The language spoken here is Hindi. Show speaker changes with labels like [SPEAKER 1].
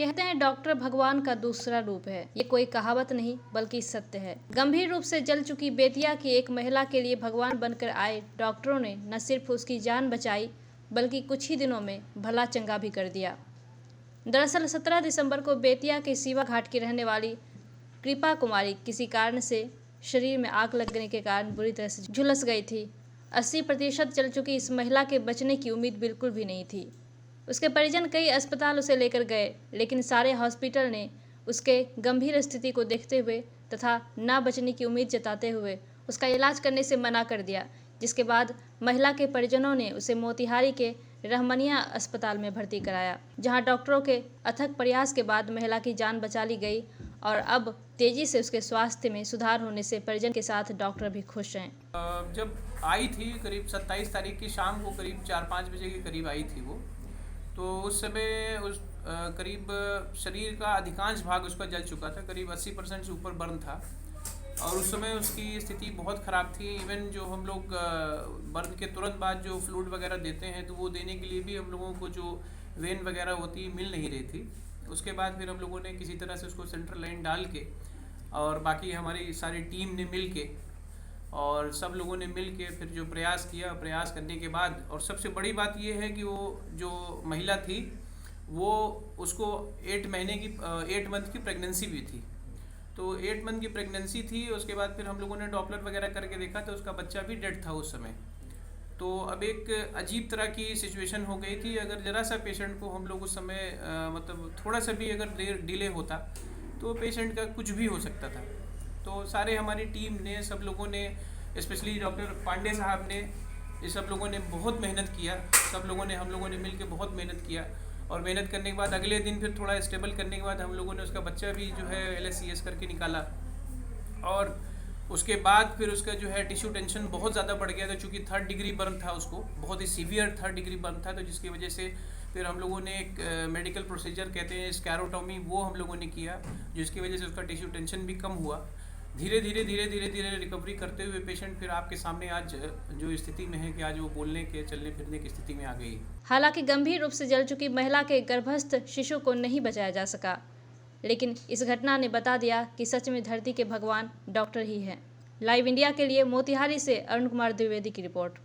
[SPEAKER 1] कहते हैं डॉक्टर भगवान का दूसरा रूप है। ये कोई कहावत नहीं बल्कि सत्य है। गंभीर रूप से जल चुकी बेतिया की एक महिला के लिए भगवान बनकर आए डॉक्टरों ने न सिर्फ उसकी जान बचाई बल्कि कुछ ही दिनों में भला चंगा भी कर दिया। दरअसल 17 दिसंबर को बेतिया के सीवा घाट की रहने वाली कृपा कुमारी किसी कारण से शरीर में आग लगने के कारण बुरी तरह से झुलस गई थी। 80% जल चुकी इस महिला के बचने की उम्मीद बिल्कुल भी नहीं थी। उसके परिजन कई अस्पताल उसे लेकर गए, लेकिन सारे हॉस्पिटल ने उसके गंभीर स्थिति को देखते हुए तथा ना बचने की उम्मीद जताते हुए उसका इलाज करने से मना कर दिया, जिसके बाद महिला के परिजनों ने उसे मोतिहारी के रहमनिया अस्पताल में भर्ती कराया, जहां डॉक्टरों के अथक प्रयास के बाद महिला की जान बचा ली गई और अब तेजी से उसके स्वास्थ्य में सुधार होने से परिजन के साथ डॉक्टर भी खुश हैं।
[SPEAKER 2] जब आई थी करीब 27 तारीख की शाम को करीब 4-5 बजे के करीब आई थी वो, तो उस समय करीब शरीर का अधिकांश भाग उसका जल चुका था, करीब 80% से ऊपर बर्न था और उस समय उसकी स्थिति बहुत ख़राब थी। इवन जो हम लोग बर्न के तुरंत बाद जो फ्लूइड वगैरह देते हैं तो वो देने के लिए भी हम लोगों को जो वेन वगैरह होती मिल नहीं रही थी। उसके बाद फिर हम लोगों ने किसी तरह से उसको सेंट्रल लाइन डाल के और बाकी हमारी सारी टीम ने मिल के और सब लोगों ने मिल के फिर जो प्रयास किया, प्रयास करने के बाद, और सबसे बड़ी बात ये है कि वो जो महिला थी वो उसको 8 मंथ की प्रेगनेंसी भी थी। तो 8 मंथ की प्रेगनेंसी थी। उसके बाद फिर हम लोगों ने डॉपलर वगैरह करके देखा तो उसका बच्चा भी डेड था उस समय। तो अब एक अजीब तरह की सिचुएशन हो गई थी। अगर ज़रा सा पेशेंट को हम लोग उस समय मतलब थोड़ा सा भी अगर देर डिले होता तो पेशेंट का कुछ भी हो सकता था। तो सारे हमारी टीम ने, सब लोगों ने, स्पेशली डॉक्टर पांडे साहब ने, ये सब लोगों ने बहुत मेहनत किया। सब लोगों ने, हम लोगों ने मिलकर बहुत मेहनत किया और मेहनत करने के बाद अगले दिन फिर थोड़ा स्टेबल करने के बाद हम लोगों ने उसका बच्चा भी जो है LSCS करके निकाला। और उसके बाद फिर उसका जो है टिश्यू टेंशन बहुत ज़्यादा बढ़ गया था, चूँकि 3rd डिग्री बर्न था, उसको बहुत ही सीवियर 3rd डिग्री बर्न था। तो जिसकी वजह से फिर हम लोगों ने एक मेडिकल प्रोसीजर कहते हैं स्कैरोटॉमी, वो हम लोगों ने किया, जिसकी वजह से उसका टिश्यू टेंशन भी कम हुआ। धीरे धीरे रिकवरी करते हुए पेशेंट फिर आपके सामने आज जो स्थिति में है कि आज वो बोलने के, चलने फिरने की स्थिति में आ गई।
[SPEAKER 1] हालांकि गंभीर रूप से जल चुकी महिला के गर्भस्थ शिशु को नहीं बचाया जा सका, लेकिन इस घटना ने बता दिया कि सच में धरती के भगवान डॉक्टर ही हैं। लाइव इंडिया के लिए मोतिहारी से अरुण कुमार द्विवेदी की रिपोर्ट।